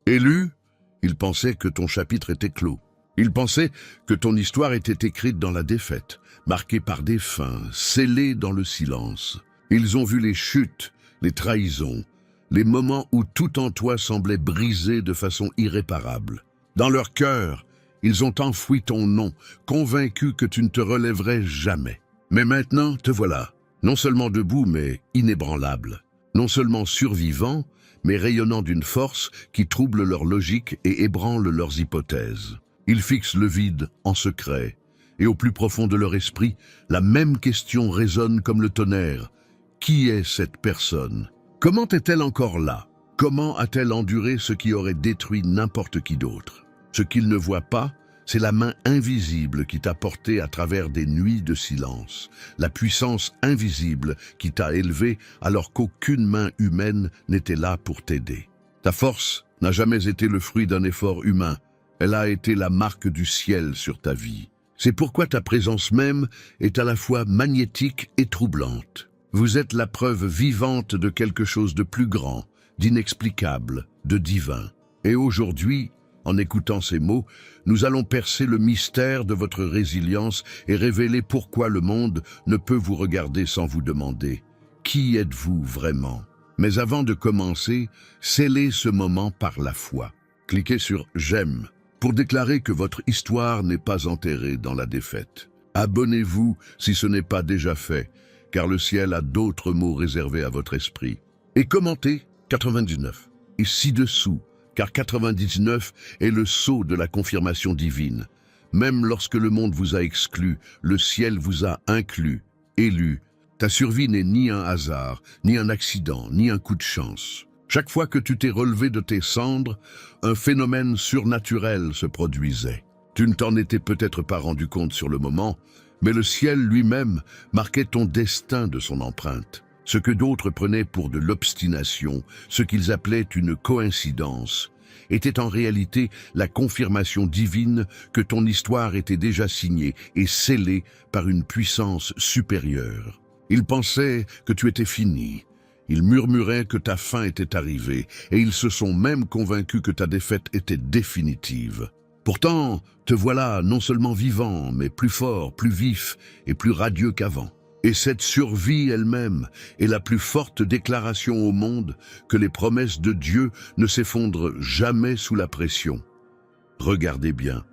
Élu, il pensait que ton chapitre était clos. Il pensait que ton histoire était écrite dans la défaite, marquée par des fins, scellée dans le silence. Ils ont vu les chutes, les trahisons, les moments où tout en toi semblait brisé de façon irréparable. Dans leur cœur, ils ont enfoui ton nom, convaincus que tu ne te relèverais jamais. Mais maintenant, te voilà, non seulement debout, mais inébranlable. Non seulement survivant, mais rayonnant d'une force qui trouble leur logique et ébranle leurs hypothèses. Ils fixent le vide en secret, et au plus profond de leur esprit, la même question résonne comme le tonnerre. Qui est cette personne? Comment est-elle encore là? Comment a-t-elle enduré ce qui aurait détruit n'importe qui d'autre? Ce qu'ils ne voient pas, c'est la main invisible qui t'a porté à travers des nuits de silence, la puissance invisible qui t'a élevé alors qu'aucune main humaine n'était là pour t'aider. Ta force n'a jamais été le fruit d'un effort humain, elle a été la marque du ciel sur ta vie. C'est pourquoi ta présence même est à la fois magnétique et troublante. Vous êtes la preuve vivante de quelque chose de plus grand, d'inexplicable, de divin. Et aujourd'hui, en écoutant ces mots, nous allons percer le mystère de votre résilience et révéler pourquoi le monde ne peut vous regarder sans vous demander « Qui êtes-vous vraiment ?» Mais avant de commencer, scellez ce moment par la foi. Cliquez sur « J'aime » pour déclarer que votre histoire n'est pas enterrée dans la défaite. Abonnez-vous si ce n'est pas déjà fait, car le ciel a d'autres mots réservés à votre esprit. Et commentez 99. Et ci-dessous, car 99 est le sceau de la confirmation divine. Même lorsque le monde vous a exclu, le ciel vous a inclus, élu. Ta survie n'est ni un hasard, ni un accident, ni un coup de chance. Chaque fois que tu t'es relevé de tes cendres, un phénomène surnaturel se produisait. Tu ne t'en étais peut-être pas rendu compte sur le moment, mais le ciel lui-même marquait ton destin de son empreinte. Ce que d'autres prenaient pour de l'obstination, ce qu'ils appelaient une coïncidence, était en réalité la confirmation divine que ton histoire était déjà signée et scellée par une puissance supérieure. Ils pensaient que tu étais fini. Ils murmuraient que ta fin était arrivée, et ils se sont même convaincus que ta défaite était définitive. Pourtant, te voilà non seulement vivant, mais plus fort, plus vif et plus radieux qu'avant. Et cette survie elle-même est la plus forte déclaration au monde que les promesses de Dieu ne s'effondrent jamais sous la pression. Regardez bien.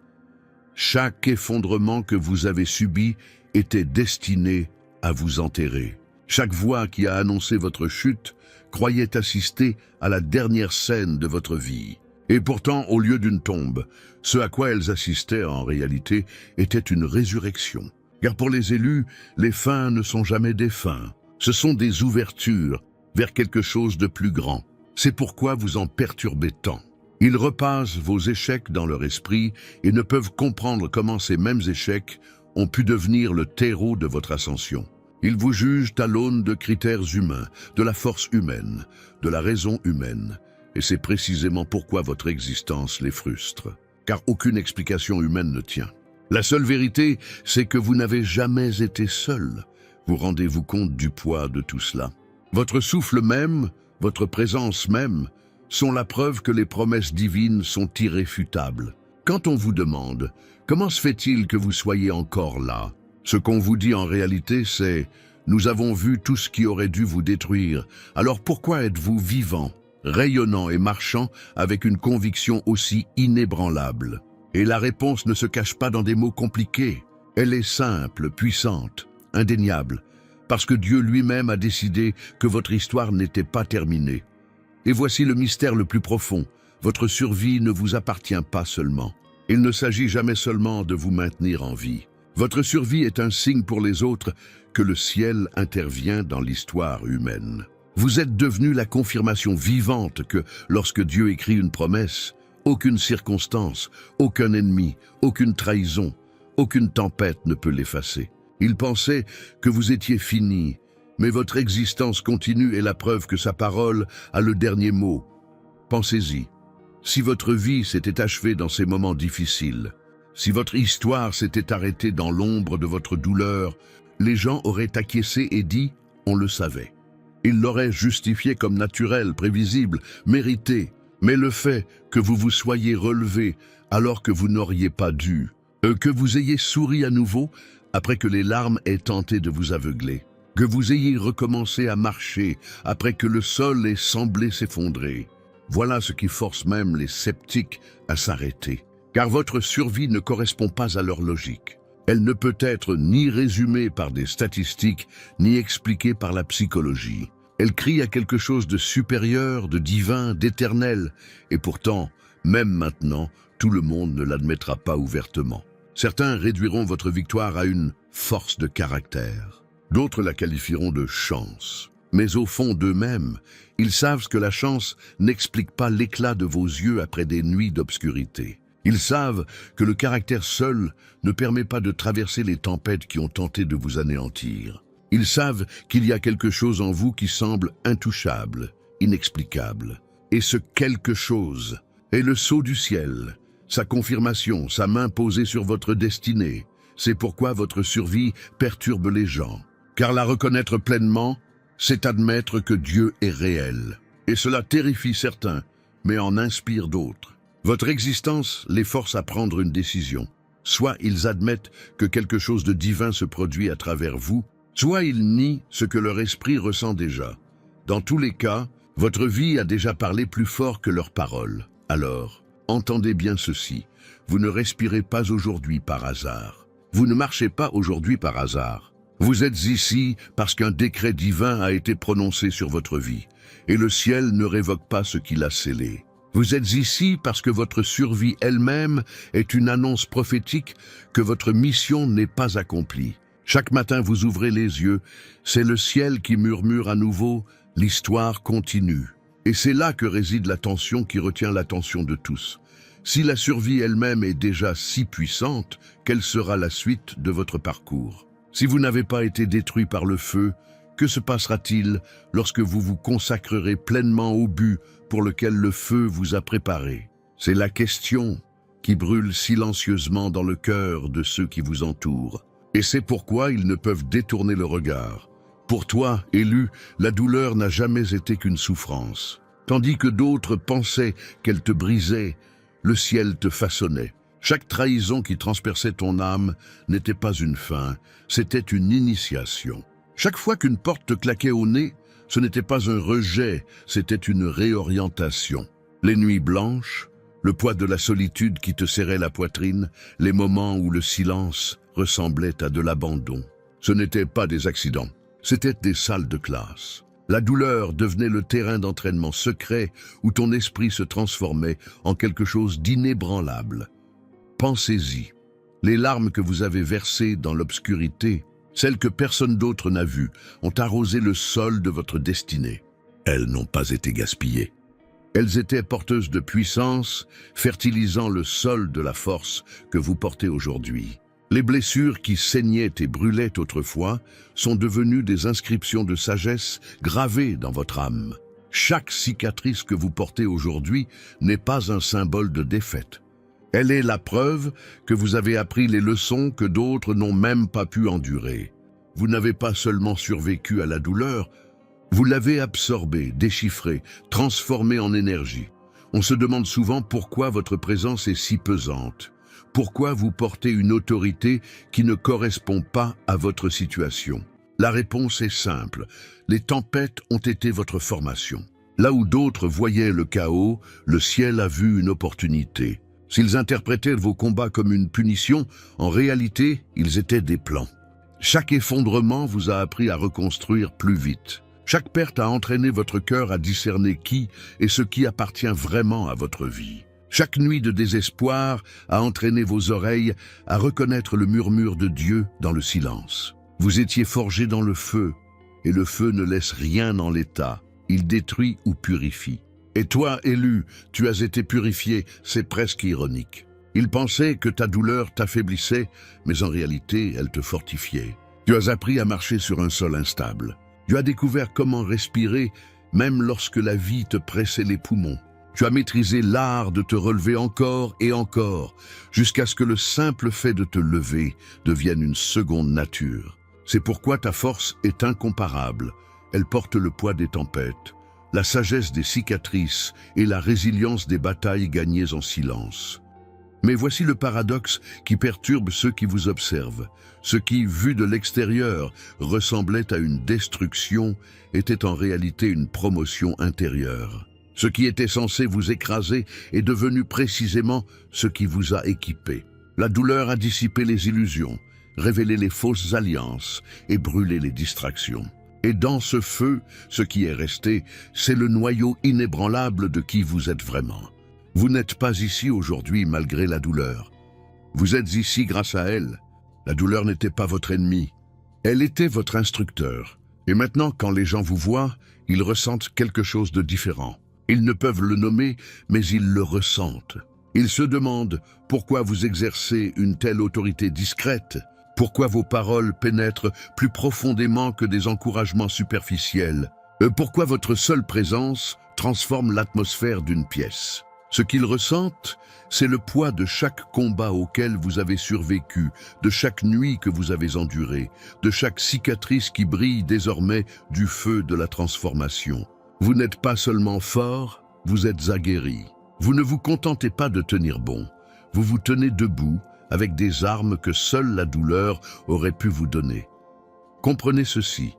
Chaque effondrement que vous avez subi était destiné à vous enterrer. Chaque voix qui a annoncé votre chute croyait assister à la dernière scène de votre vie. Et pourtant, au lieu d'une tombe, ce à quoi elles assistaient en réalité était une résurrection. Car pour les élus, les fins ne sont jamais des fins. Ce sont des ouvertures vers quelque chose de plus grand. C'est pourquoi vous en perturbez tant. Ils repassent vos échecs dans leur esprit et ne peuvent comprendre comment ces mêmes échecs ont pu devenir le terreau de votre ascension. Ils vous jugent à l'aune de critères humains, de la force humaine, de la raison humaine. Et c'est précisément pourquoi votre existence les frustre. Car aucune explication humaine ne tient. La seule vérité, c'est que vous n'avez jamais été seul. Vous rendez-vous compte du poids de tout cela? Votre souffle même, votre présence même, sont la preuve que les promesses divines sont irréfutables. Quand on vous demande « Comment se fait-il que vous soyez encore là ?» Ce qu'on vous dit en réalité, c'est « Nous avons vu tout ce qui aurait dû vous détruire, alors pourquoi êtes-vous vivant, rayonnant et marchant avec une conviction aussi inébranlable ?» Et la réponse ne se cache pas dans des mots compliqués. Elle est simple, puissante, indéniable, parce que Dieu lui-même a décidé que votre histoire n'était pas terminée. Et voici le mystère le plus profond. Votre survie ne vous appartient pas seulement. Il ne s'agit jamais seulement de vous maintenir en vie. Votre survie est un signe pour les autres que le ciel intervient dans l'histoire humaine. Vous êtes devenu la confirmation vivante que, lorsque Dieu écrit une promesse, aucune circonstance, aucun ennemi, aucune trahison, aucune tempête ne peut l'effacer. Il pensait que vous étiez fini, mais votre existence continue est la preuve que sa parole a le dernier mot. Pensez-y. Si votre vie s'était achevée dans ces moments difficiles, si votre histoire s'était arrêtée dans l'ombre de votre douleur, les gens auraient acquiescé et dit « on le savait ». Ils l'auraient justifié comme naturel, prévisible, mérité. Mais le fait que vous vous soyez relevé alors que vous n'auriez pas dû, que vous ayez souri à nouveau après que les larmes aient tenté de vous aveugler, que vous ayez recommencé à marcher après que le sol ait semblé s'effondrer, voilà ce qui force même les sceptiques à s'arrêter. Car votre survie ne correspond pas à leur logique. Elle ne peut être ni résumée par des statistiques, ni expliquée par la psychologie. Elle crie à quelque chose de supérieur, de divin, d'éternel. Et pourtant, même maintenant, tout le monde ne l'admettra pas ouvertement. Certains réduiront votre victoire à une force de caractère. D'autres la qualifieront de chance. Mais au fond d'eux-mêmes, ils savent que la chance n'explique pas l'éclat de vos yeux après des nuits d'obscurité. Ils savent que le caractère seul ne permet pas de traverser les tempêtes qui ont tenté de vous anéantir. Ils savent qu'il y a quelque chose en vous qui semble intouchable, inexplicable. Et ce quelque chose est le sceau du ciel, sa confirmation, sa main posée sur votre destinée. C'est pourquoi votre survie perturbe les gens. Car la reconnaître pleinement, c'est admettre que Dieu est réel. Et cela terrifie certains, mais en inspire d'autres. Votre existence les force à prendre une décision. Soit ils admettent que quelque chose de divin se produit à travers vous, soit ils nient ce que leur esprit ressent déjà. Dans tous les cas, votre vie a déjà parlé plus fort que leurs paroles. Alors, entendez bien ceci, vous ne respirez pas aujourd'hui par hasard. Vous ne marchez pas aujourd'hui par hasard. Vous êtes ici parce qu'un décret divin a été prononcé sur votre vie, et le ciel ne révoque pas ce qu'il a scellé. Vous êtes ici parce que votre survie elle-même est une annonce prophétique que votre mission n'est pas accomplie. Chaque matin vous ouvrez les yeux, c'est le ciel qui murmure à nouveau « l'histoire continue ». Et c'est là que réside la tension qui retient l'attention de tous. Si la survie elle-même est déjà si puissante, quelle sera la suite de votre parcours? Si vous n'avez pas été détruit par le feu, que se passera-t-il lorsque vous vous consacrerez pleinement au but pour lequel le feu vous a préparé? C'est la question qui brûle silencieusement dans le cœur de ceux qui vous entourent. Et c'est pourquoi ils ne peuvent détourner le regard. Pour toi, élu, la douleur n'a jamais été qu'une souffrance. Tandis que d'autres pensaient qu'elle te brisait, le ciel te façonnait. Chaque trahison qui transperçait ton âme n'était pas une fin, c'était une initiation. Chaque fois qu'une porte te claquait au nez, ce n'était pas un rejet, c'était une réorientation. Les nuits blanches, le poids de la solitude qui te serrait la poitrine, les moments où le silence ressemblait à de l'abandon. Ce n'étaient pas des accidents, c'étaient des salles de classe. La douleur devenait le terrain d'entraînement secret où ton esprit se transformait en quelque chose d'inébranlable. Pensez-y, les larmes que vous avez versées dans l'obscurité, celles que personne d'autre n'a vues, ont arrosé le sol de votre destinée. Elles n'ont pas été gaspillées. Elles étaient porteuses de puissance, fertilisant le sol de la force que vous portez aujourd'hui. Les blessures qui saignaient et brûlaient autrefois sont devenues des inscriptions de sagesse gravées dans votre âme. Chaque cicatrice que vous portez aujourd'hui n'est pas un symbole de défaite. Elle est la preuve que vous avez appris les leçons que d'autres n'ont même pas pu endurer. Vous n'avez pas seulement survécu à la douleur, vous l'avez absorbée, déchiffrée, transformée en énergie. On se demande souvent pourquoi votre présence est si pesante. Pourquoi vous portez une autorité qui ne correspond pas à votre situation? La réponse est simple. Les tempêtes ont été votre formation. Là où d'autres voyaient le chaos, le ciel a vu une opportunité. S'ils interprétaient vos combats comme une punition, en réalité, ils étaient des plans. Chaque effondrement vous a appris à reconstruire plus vite. Chaque perte a entraîné votre cœur à discerner qui et ce qui appartient vraiment à votre vie. Chaque nuit de désespoir a entraîné vos oreilles à reconnaître le murmure de Dieu dans le silence. Vous étiez forgé dans le feu, et le feu ne laisse rien en l'état. Il détruit ou purifie. Et toi, élu, tu as été purifié, c'est presque ironique. Il pensait que ta douleur t'affaiblissait, mais en réalité, elle te fortifiait. Tu as appris à marcher sur un sol instable. Tu as découvert comment respirer, même lorsque la vie te pressait les poumons. Tu as maîtrisé l'art de te relever encore et encore, jusqu'à ce que le simple fait de te lever devienne une seconde nature. C'est pourquoi ta force est incomparable. Elle porte le poids des tempêtes. la sagesse des cicatrices et la résilience des batailles gagnées en silence. Mais voici le paradoxe qui perturbe ceux qui vous observent. Ce qui, vu de l'extérieur, ressemblait à une destruction, était en réalité une promotion intérieure. Ce qui était censé vous écraser est devenu précisément ce qui vous a équipé. La douleur a dissipé les illusions, révélé les fausses alliances et brûlé les distractions. Et dans ce feu, ce qui est resté, c'est le noyau inébranlable de qui vous êtes vraiment. Vous n'êtes pas ici aujourd'hui malgré la douleur. Vous êtes ici grâce à elle. La douleur n'était pas votre ennemi. Elle était votre instructeur. Et maintenant, quand les gens vous voient, ils ressentent quelque chose de différent. Ils ne peuvent le nommer, mais ils le ressentent. Ils se demandent pourquoi vous exercez une telle autorité discrète, pourquoi vos paroles pénètrent plus profondément que des encouragements superficiels, pourquoi votre seule présence transforme l'atmosphère d'une pièce. Ce qu'ils ressentent, c'est le poids de chaque combat auquel vous avez survécu, de chaque nuit que vous avez endurée, de chaque cicatrice qui brille désormais du feu de la transformation. Vous n'êtes pas seulement fort, vous êtes aguerri. Vous ne vous contentez pas de tenir bon, vous vous tenez debout avec des armes que seule la douleur aurait pu vous donner. Comprenez ceci,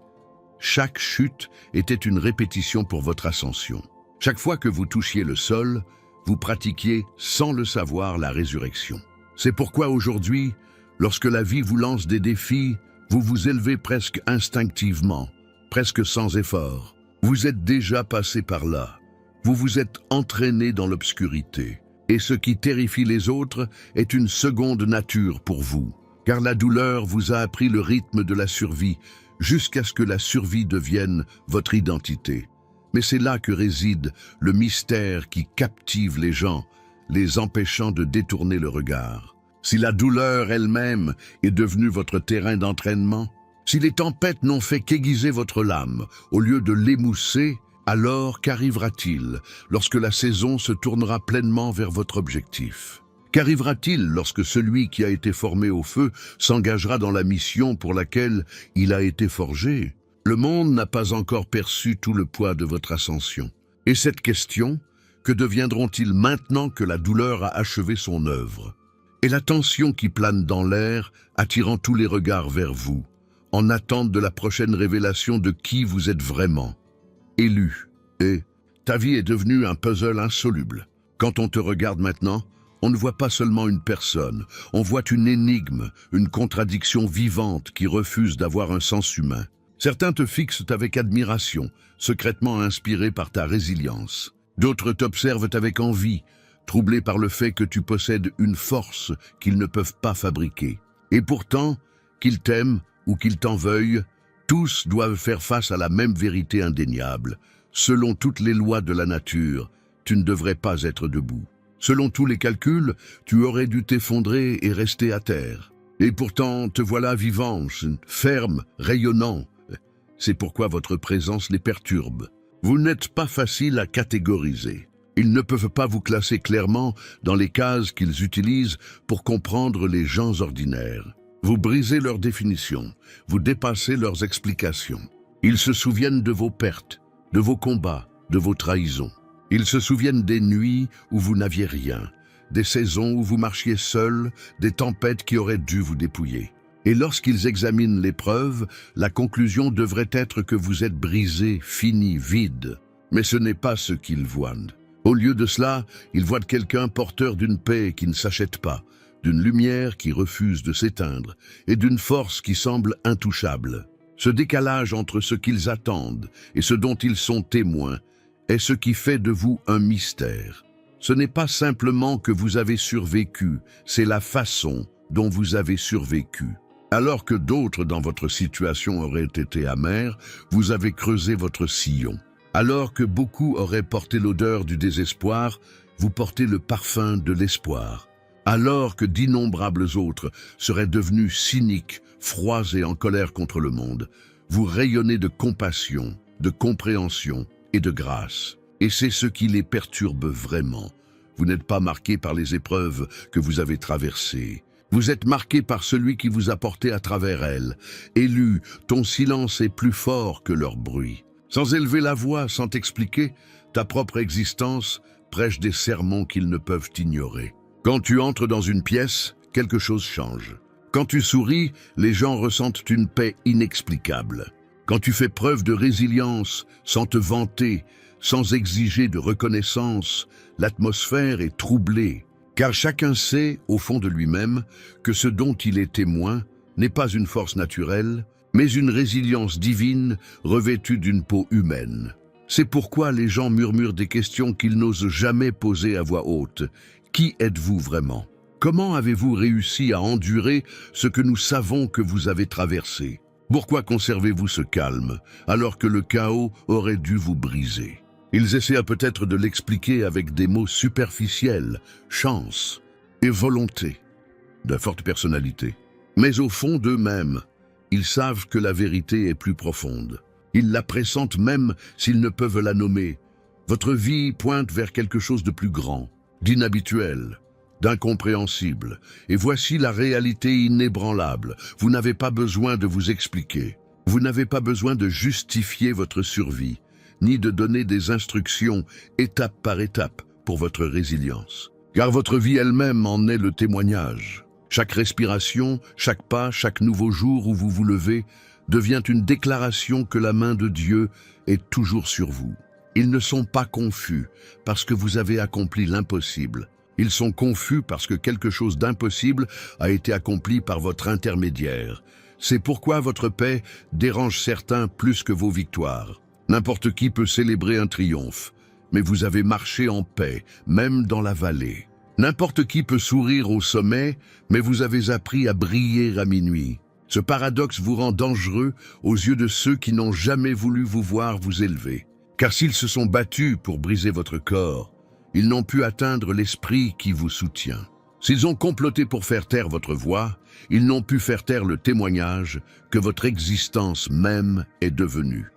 chaque chute était une répétition pour votre ascension. Chaque fois que vous touchiez le sol, vous pratiquiez sans le savoir la résurrection. C'est pourquoi aujourd'hui, lorsque la vie vous lance des défis, vous vous élevez presque instinctivement, presque sans effort. Vous êtes déjà passé par là. Vous vous êtes entraîné dans l'obscurité. Et ce qui terrifie les autres est une seconde nature pour vous. Car la douleur vous a appris le rythme de la survie, jusqu'à ce que la survie devienne votre identité. Mais c'est là que réside le mystère qui captive les gens, les empêchant de détourner le regard. Si la douleur elle-même est devenue votre terrain d'entraînement, si les tempêtes n'ont fait qu'aiguiser votre lame, au lieu de l'émousser, alors qu'arrivera-t-il lorsque la saison se tournera pleinement vers votre objectif? Qu'arrivera-t-il lorsque celui qui a été formé au feu s'engagera dans la mission pour laquelle il a été forgé? Le monde n'a pas encore perçu tout le poids de votre ascension. Et cette question, que deviendront-ils maintenant que la douleur a achevé son œuvre? Et la tension qui plane dans l'air, attirant tous les regards vers vous, en attente de la prochaine révélation de qui vous êtes vraiment. Élu, et ta vie est devenue un puzzle insoluble. Quand on te regarde maintenant, on ne voit pas seulement une personne, on voit une énigme, une contradiction vivante qui refuse d'avoir un sens humain. Certains te fixent avec admiration, secrètement inspirés par ta résilience. D'autres t'observent avec envie, troublés par le fait que tu possèdes une force qu'ils ne peuvent pas fabriquer. Et pourtant, qu'ils t'aiment ou qu'ils t'en veuillent, tous doivent faire face à la même vérité indéniable. Selon toutes les lois de la nature, tu ne devrais pas être debout. Selon tous les calculs, tu aurais dû t'effondrer et rester à terre. Et pourtant, te voilà vivant, ferme, rayonnant. C'est pourquoi votre présence les perturbe. Vous n'êtes pas facile à catégoriser. Ils ne peuvent pas vous classer clairement dans les cases qu'ils utilisent pour comprendre les gens ordinaires. Vous brisez leurs définitions, vous dépassez leurs explications. Ils se souviennent de vos pertes, de vos combats, de vos trahisons. Ils se souviennent des nuits où vous n'aviez rien, des saisons où vous marchiez seul, des tempêtes qui auraient dû vous dépouiller. Et lorsqu'ils examinent l'épreuve, la conclusion devrait être que vous êtes brisé, fini, vide. Mais ce n'est pas ce qu'ils voient. Au lieu de cela, ils voient quelqu'un porteur d'une paix qui ne s'achète pas, d'une lumière qui refuse de s'éteindre et d'une force qui semble intouchable. Ce décalage entre ce qu'ils attendent et ce dont ils sont témoins est ce qui fait de vous un mystère. Ce n'est pas simplement que vous avez survécu, c'est la façon dont vous avez survécu. Alors que d'autres dans votre situation auraient été amers, vous avez creusé votre sillon. Alors que beaucoup auraient porté l'odeur du désespoir, vous portez le parfum de l'espoir. Alors que d'innombrables autres seraient devenus cyniques, froids et en colère contre le monde, vous rayonnez de compassion, de compréhension et de grâce. Et c'est ce qui les perturbe vraiment. Vous n'êtes pas marqué par les épreuves que vous avez traversées. Vous êtes marqué par celui qui vous a porté à travers elles. Élu, ton silence est plus fort que leur bruit. Sans élever la voix, sans t'expliquer, ta propre existence prêche des sermons qu'ils ne peuvent ignorer. Quand tu entres dans une pièce, quelque chose change. Quand tu souris, les gens ressentent une paix inexplicable. Quand tu fais preuve de résilience, sans te vanter, sans exiger de reconnaissance, l'atmosphère est troublée. Car chacun sait, au fond de lui-même, que ce dont il est témoin n'est pas une force naturelle, mais une résilience divine revêtue d'une peau humaine. C'est pourquoi les gens murmurent des questions qu'ils n'osent jamais poser à voix haute. Qui êtes-vous vraiment? Comment avez-vous réussi à endurer ce que nous savons que vous avez traversé? Pourquoi conservez-vous ce calme, alors que le chaos aurait dû vous briser? Ils essaient peut-être de l'expliquer avec des mots superficiels, chance et volonté, de forte personnalité. Mais au fond d'eux-mêmes, ils savent que la vérité est plus profonde. Ils la pressentent même s'ils ne peuvent la nommer. Votre vie pointe vers quelque chose de plus grand, d'inhabituel, d'incompréhensible. Et voici la réalité inébranlable. Vous n'avez pas besoin de vous expliquer. Vous n'avez pas besoin de justifier votre survie, ni de donner des instructions étape par étape pour votre résilience. Car votre vie elle-même en est le témoignage. Chaque respiration, chaque pas, chaque nouveau jour où vous vous levez devient une déclaration que la main de Dieu est toujours sur vous. Ils ne sont pas confus parce que vous avez accompli l'impossible. Ils sont confus parce que quelque chose d'impossible a été accompli par votre intermédiaire. C'est pourquoi votre paix dérange certains plus que vos victoires. N'importe qui peut célébrer un triomphe, mais vous avez marché en paix, même dans la vallée. N'importe qui peut sourire au sommet, mais vous avez appris à briller à minuit. Ce paradoxe vous rend dangereux aux yeux de ceux qui n'ont jamais voulu vous voir vous élever. Car s'ils se sont battus pour briser votre corps, ils n'ont pu atteindre l'esprit qui vous soutient. S'ils ont comploté pour faire taire votre voix, ils n'ont pu faire taire le témoignage que votre existence même est devenue.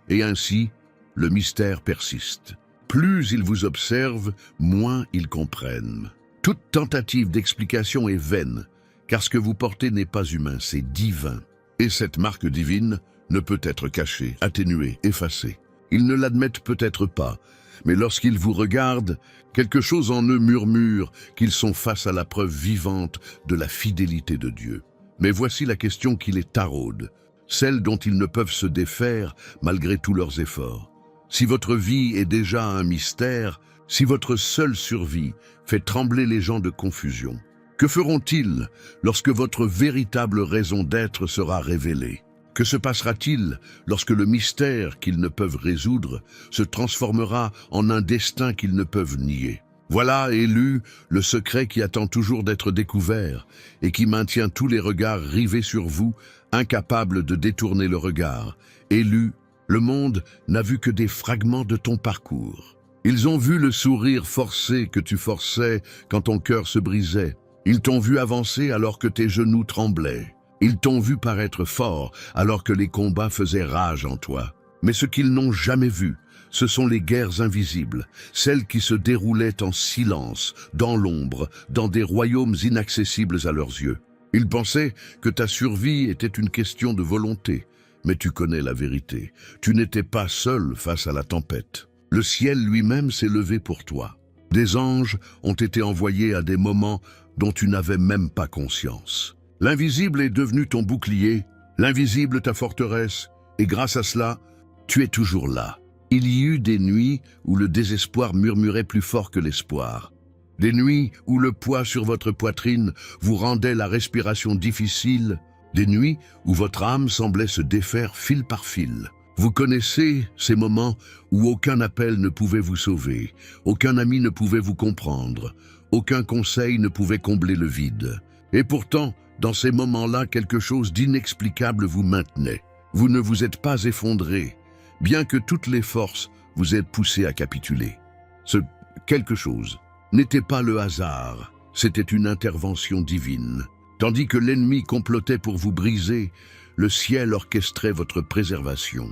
Et ainsi, le mystère persiste. Plus ils vous observent, moins ils comprennent. Toute tentative d'explication est vaine, car ce que vous portez n'est pas humain, c'est divin. Et cette marque divine ne peut être cachée, atténuée, effacée. Ils ne l'admettent peut-être pas, mais lorsqu'ils vous regardent, quelque chose en eux murmure qu'ils sont face à la preuve vivante de la fidélité de Dieu. Mais voici la question qui les taraude, celle dont ils ne peuvent se défaire malgré tous leurs efforts. Si votre vie est déjà un mystère, si votre seule survie fait trembler les gens de confusion, que feront-ils lorsque votre véritable raison d'être sera révélée? Que se passera-t-il lorsque le mystère qu'ils ne peuvent résoudre se transformera en un destin qu'ils ne peuvent nier? Voilà, élu, le secret qui attend toujours d'être découvert et qui maintient tous les regards rivés sur vous, incapable de détourner le regard. Élu, le monde n'a vu que des fragments de ton parcours. Ils ont vu le sourire forcé que tu forçais quand ton cœur se brisait. Ils t'ont vu avancer alors que tes genoux tremblaient. Ils t'ont vu paraître fort alors que les combats faisaient rage en toi. Mais ce qu'ils n'ont jamais vu, ce sont les guerres invisibles, celles qui se déroulaient en silence, dans l'ombre, dans des royaumes inaccessibles à leurs yeux. Ils pensaient que ta survie était une question de volonté, mais tu connais la vérité. Tu n'étais pas seul face à la tempête. Le ciel lui-même s'est levé pour toi. Des anges ont été envoyés à des moments dont tu n'avais même pas conscience. L'invisible est devenu ton bouclier, l'invisible ta forteresse, et grâce à cela, tu es toujours là. Il y eut des nuits où le désespoir murmurait plus fort que l'espoir. Des nuits où le poids sur votre poitrine vous rendait la respiration difficile. Des nuits où votre âme semblait se défaire fil par fil. Vous connaissez ces moments où aucun appel ne pouvait vous sauver, aucun ami ne pouvait vous comprendre, aucun conseil ne pouvait combler le vide. Et pourtant, dans ces moments-là, quelque chose d'inexplicable vous maintenait. Vous ne vous êtes pas effondré, bien que toutes les forces vous aient poussé à capituler. Ce quelque chose n'était pas le hasard, c'était une intervention divine. Tandis que l'ennemi complotait pour vous briser, le ciel orchestrait votre préservation.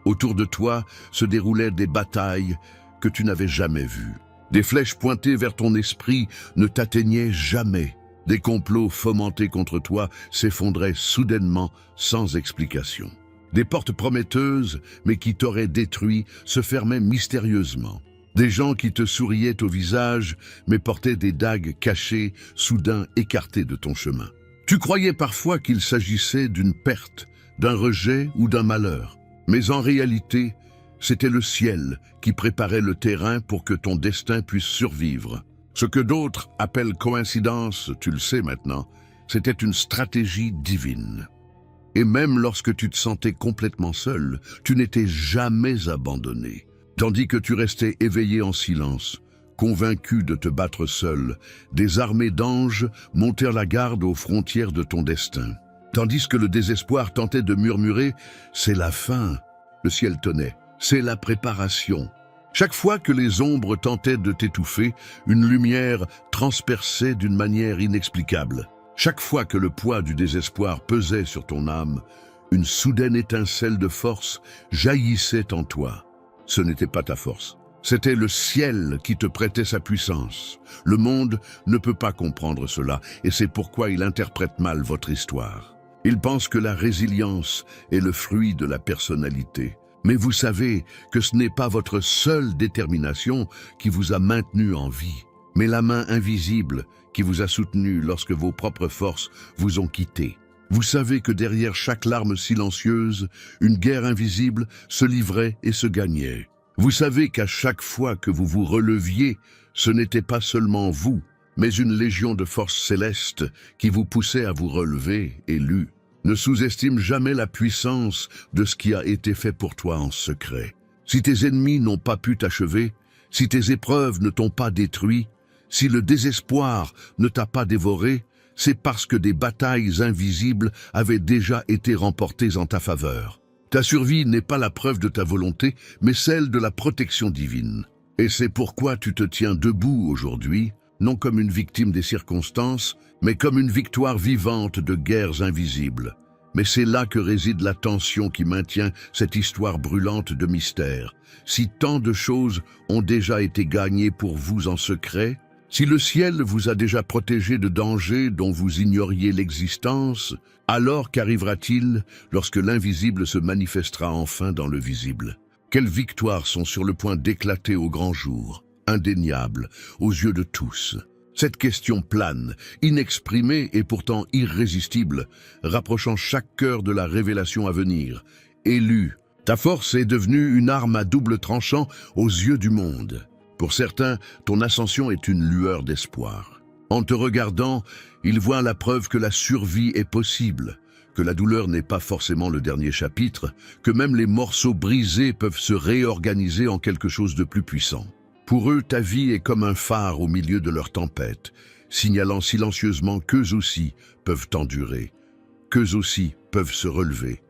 Autour de toi se déroulaient des batailles que tu n'avais jamais vues. Des flèches pointées vers ton esprit ne t'atteignaient jamais. Des complots fomentés contre toi s'effondraient soudainement sans explication. Des portes prometteuses, mais qui t'auraient détruit, se fermaient mystérieusement. Des gens qui te souriaient au visage, mais portaient des dagues cachées, soudain écartées de ton chemin. Tu croyais parfois qu'il s'agissait d'une perte, d'un rejet ou d'un malheur. Mais en réalité, c'était le ciel qui préparait le terrain pour que ton destin puisse survivre. Ce que d'autres appellent coïncidence, tu le sais maintenant, c'était une stratégie divine. Et même lorsque tu te sentais complètement seul, tu n'étais jamais abandonné. Tandis que tu restais éveillé en silence, convaincu de te battre seul, des armées d'anges montèrent la garde aux frontières de ton destin. Tandis que le désespoir tentait de murmurer « c'est la fin », le ciel tenait « c'est la préparation ». Chaque fois que les ombres tentaient de t'étouffer, une lumière transperçait d'une manière inexplicable. Chaque fois que le poids du désespoir pesait sur ton âme, une soudaine étincelle de force jaillissait en toi. Ce n'était pas ta force. C'était le ciel qui te prêtait sa puissance. Le monde ne peut pas comprendre cela, et c'est pourquoi il interprète mal votre histoire. Il pense que la résilience est le fruit de la personnalité. Mais vous savez que ce n'est pas votre seule détermination qui vous a maintenu en vie, mais la main invisible qui vous a soutenu lorsque vos propres forces vous ont quitté. Vous savez que derrière chaque larme silencieuse, une guerre invisible se livrait et se gagnait. Vous savez qu'à chaque fois que vous vous releviez, ce n'était pas seulement vous, mais une légion de forces célestes qui vous poussait à vous relever, élu. Ne sous-estime jamais la puissance de ce qui a été fait pour toi en secret. Si tes ennemis n'ont pas pu t'achever, si tes épreuves ne t'ont pas détruit, si le désespoir ne t'a pas dévoré, c'est parce que des batailles invisibles avaient déjà été remportées en ta faveur. Ta survie n'est pas la preuve de ta volonté, mais celle de la protection divine. Et c'est pourquoi tu te tiens debout aujourd'hui, non comme une victime des circonstances, mais comme une victoire vivante de guerres invisibles. Mais c'est là que réside la tension qui maintient cette histoire brûlante de mystère. Si tant de choses ont déjà été gagnées pour vous en secret, si le ciel vous a déjà protégé de dangers dont vous ignoriez l'existence, alors qu'arrivera-t-il lorsque l'invisible se manifestera enfin dans le visible? Quelles victoires sont sur le point d'éclater au grand jour, indéniables, aux yeux de tous? Cette question plane, inexprimée et pourtant irrésistible, rapprochant chaque cœur de la révélation à venir. Élu, ta force est devenue une arme à double tranchant aux yeux du monde. Pour certains, ton ascension est une lueur d'espoir. En te regardant, ils voient la preuve que la survie est possible, que la douleur n'est pas forcément le dernier chapitre, que même les morceaux brisés peuvent se réorganiser en quelque chose de plus puissant. Pour eux, ta vie est comme un phare au milieu de leur tempête, signalant silencieusement qu'eux aussi peuvent endurer, qu'eux aussi peuvent se relever,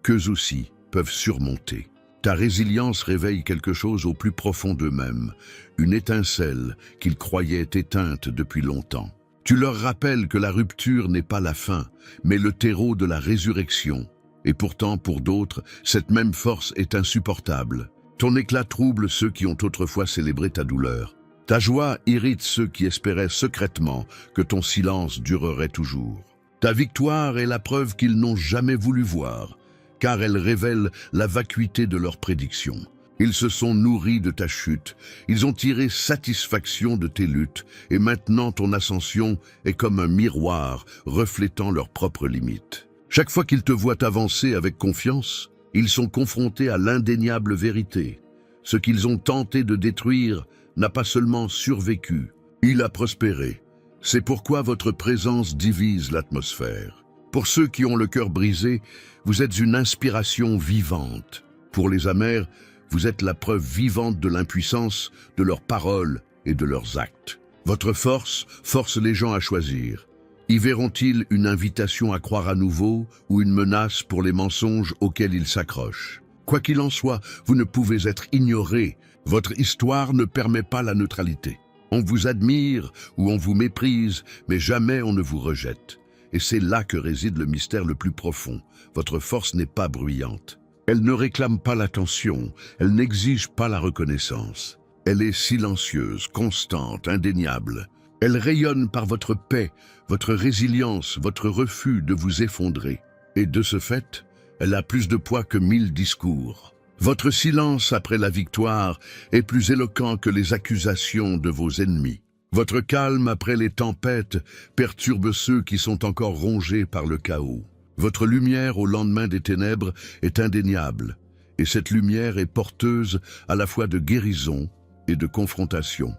qu'eux aussi peuvent surmonter. Ta résilience réveille quelque chose au plus profond d'eux-mêmes, une étincelle qu'ils croyaient éteinte depuis longtemps. Tu leur rappelles que la rupture n'est pas la fin, mais le terreau de la résurrection. Et pourtant, pour d'autres, cette même force est insupportable. Ton éclat trouble ceux qui ont autrefois célébré ta douleur. Ta joie irrite ceux qui espéraient secrètement que ton silence durerait toujours. Ta victoire est la preuve qu'ils n'ont jamais voulu voir, car elle révèle la vacuité de leurs prédictions. Ils se sont nourris de ta chute, ils ont tiré satisfaction de tes luttes, et maintenant ton ascension est comme un miroir reflétant leurs propres limites. Chaque fois qu'ils te voient avancer avec confiance, ils sont confrontés à l'indéniable vérité. Ce qu'ils ont tenté de détruire n'a pas seulement survécu, il a prospéré. C'est pourquoi votre présence divise l'atmosphère. Pour ceux qui ont le cœur brisé, vous êtes une inspiration vivante. Pour les amers, vous êtes la preuve vivante de l'impuissance, de leurs paroles et de leurs actes. Votre force force les gens à choisir. Y verront-ils une invitation à croire à nouveau ou une menace pour les mensonges auxquels ils s'accrochent? Quoi qu'il en soit, vous ne pouvez être ignoré. Votre histoire ne permet pas la neutralité. On vous admire ou on vous méprise, mais jamais on ne vous rejette. Et c'est là que réside le mystère le plus profond. Votre force n'est pas bruyante. Elle ne réclame pas l'attention, elle n'exige pas la reconnaissance. Elle est silencieuse, constante, indéniable. Elle rayonne par votre paix, votre résilience, votre refus de vous effondrer. Et de ce fait, Elle a plus de poids que 1000 discours. Votre silence après la victoire est plus éloquent que les accusations de vos ennemis. Votre calme après les tempêtes perturbe ceux qui sont encore rongés par le chaos. Votre lumière au lendemain des ténèbres est indéniable, et cette lumière est porteuse à la fois de guérison et de confrontation.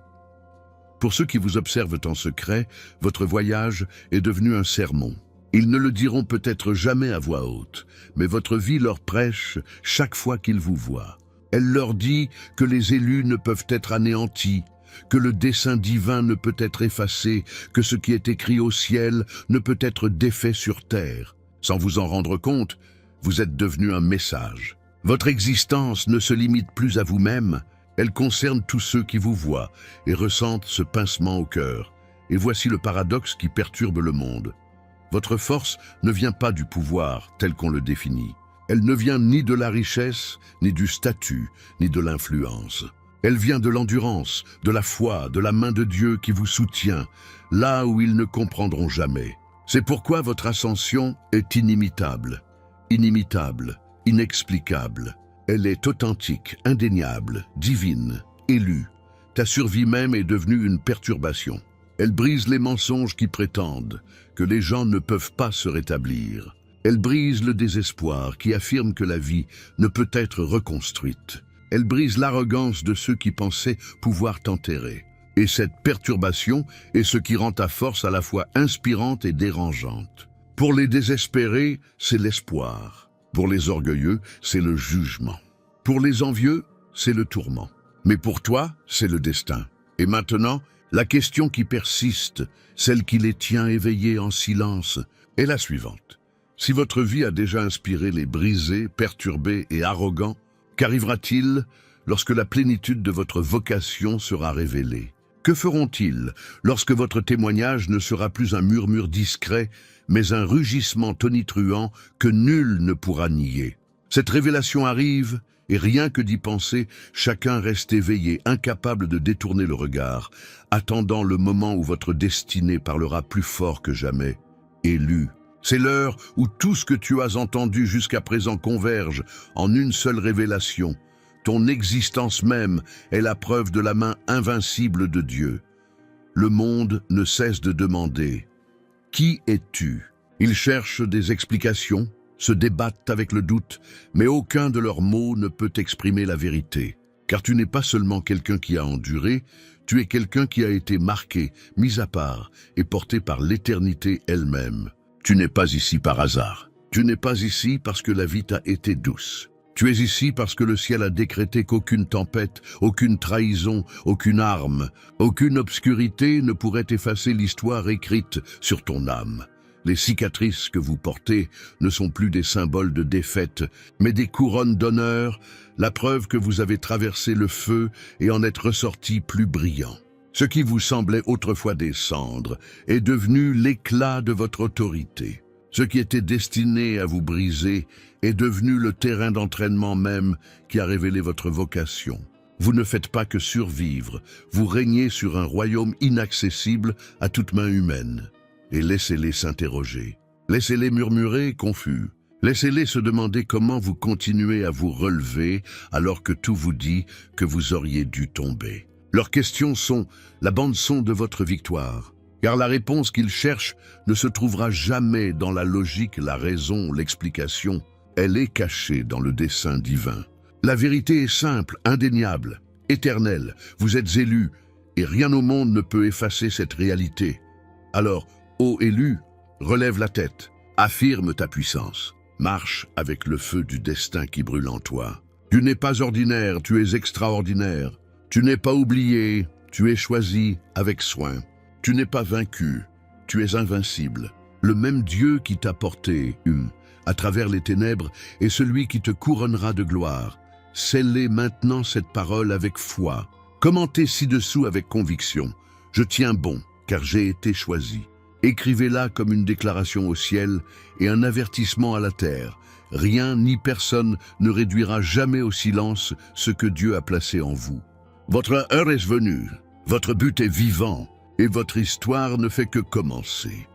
Pour ceux qui vous observent en secret, votre voyage est devenu un sermon. Ils ne le diront peut-être jamais à voix haute, mais votre vie leur prêche chaque fois qu'ils vous voient. Elle leur dit que les élus ne peuvent être anéantis, que le dessein divin ne peut être effacé, que ce qui est écrit au ciel ne peut être défait sur terre. Sans vous en rendre compte, vous êtes devenu un message. Votre existence ne se limite plus à vous-même, elle concerne tous ceux qui vous voient et ressentent ce pincement au cœur. Et voici le paradoxe qui perturbe le monde. Votre force ne vient pas du pouvoir tel qu'on le définit. Elle ne vient ni de la richesse, ni du statut, ni de l'influence. Elle vient de l'endurance, de la foi, de la main de Dieu qui vous soutient, là où ils ne comprendront jamais. C'est pourquoi votre ascension est inimitable, inexplicable. Elle est authentique, indéniable, divine, élue. Ta survie même est devenue une perturbation. Elle brise les mensonges qui prétendent que les gens ne peuvent pas se rétablir. Elle brise le désespoir qui affirme que la vie ne peut être reconstruite. Elle brise l'arrogance de ceux qui pensaient pouvoir t'enterrer. Et cette perturbation est ce qui rend ta force à la fois inspirante et dérangeante. Pour les désespérés, c'est l'espoir. Pour les orgueilleux, c'est le jugement. Pour les envieux, c'est le tourment. Mais pour toi, c'est le destin. Et maintenant, la question qui persiste, celle qui les tient éveillés en silence, est la suivante. Si votre vie a déjà inspiré les brisés, perturbés et arrogants, qu'arrivera-t-il lorsque la plénitude de votre vocation sera révélée? Que feront-ils lorsque votre témoignage ne sera plus un murmure discret, mais un rugissement tonitruant que nul ne pourra nier? Cette révélation arrive, et rien que d'y penser, chacun reste éveillé, incapable de détourner le regard, attendant le moment où votre destinée parlera plus fort que jamais. Élu. C'est l'heure où tout ce que tu as entendu jusqu'à présent converge en une seule révélation. Ton existence même est la preuve de la main invincible de Dieu. Le monde ne cesse de demander « Qui es-tu » Ils cherchent des explications, se débattent avec le doute, mais aucun de leurs mots ne peut exprimer la vérité. Car tu n'es pas seulement quelqu'un qui a enduré, tu es quelqu'un qui a été marqué, mis à part et porté par l'éternité elle-même. Tu n'es pas ici par hasard. Tu n'es pas ici parce que la vie t'a été douce. Tu es ici parce que le ciel a décrété qu'aucune tempête, aucune trahison, aucune arme, aucune obscurité ne pourrait effacer l'histoire écrite sur ton âme. Les cicatrices que vous portez ne sont plus des symboles de défaite, mais des couronnes d'honneur, la preuve que vous avez traversé le feu et en êtes ressorti plus brillant. Ce qui vous semblait autrefois des cendres est devenu l'éclat de votre autorité. Ce qui était destiné à vous briser est devenu le terrain d'entraînement même qui a révélé votre vocation. Vous ne faites pas que survivre, vous régnez sur un royaume inaccessible à toute main humaine. Et laissez-les s'interroger. Laissez-les murmurer confus. Laissez-les se demander comment vous continuez à vous relever alors que tout vous dit que vous auriez dû tomber. Leurs questions sont la bande-son de votre victoire. Car la réponse qu'ils cherchent ne se trouvera jamais dans la logique, la raison, l'explication. Elle est cachée dans le dessein divin. La vérité est simple, indéniable, éternelle. Vous êtes élus et rien au monde ne peut effacer cette réalité. Alors, ô élu, relève la tête, affirme ta puissance, marche avec le feu du destin qui brûle en toi. Tu n'es pas ordinaire, tu es extraordinaire. Tu n'es pas oublié, tu es choisi avec soin. Tu n'es pas vaincu, tu es invincible. Le même Dieu qui t'a porté, à travers les ténèbres, est celui qui te couronnera de gloire. Scellez maintenant cette parole avec foi. Commentez ci-dessous avec conviction. Je tiens bon, car j'ai été choisi. Écrivez-la comme une déclaration au ciel et un avertissement à la terre. Rien ni personne ne réduira jamais au silence ce que Dieu a placé en vous. Votre heure est venue, votre but est vivant et votre histoire ne fait que commencer.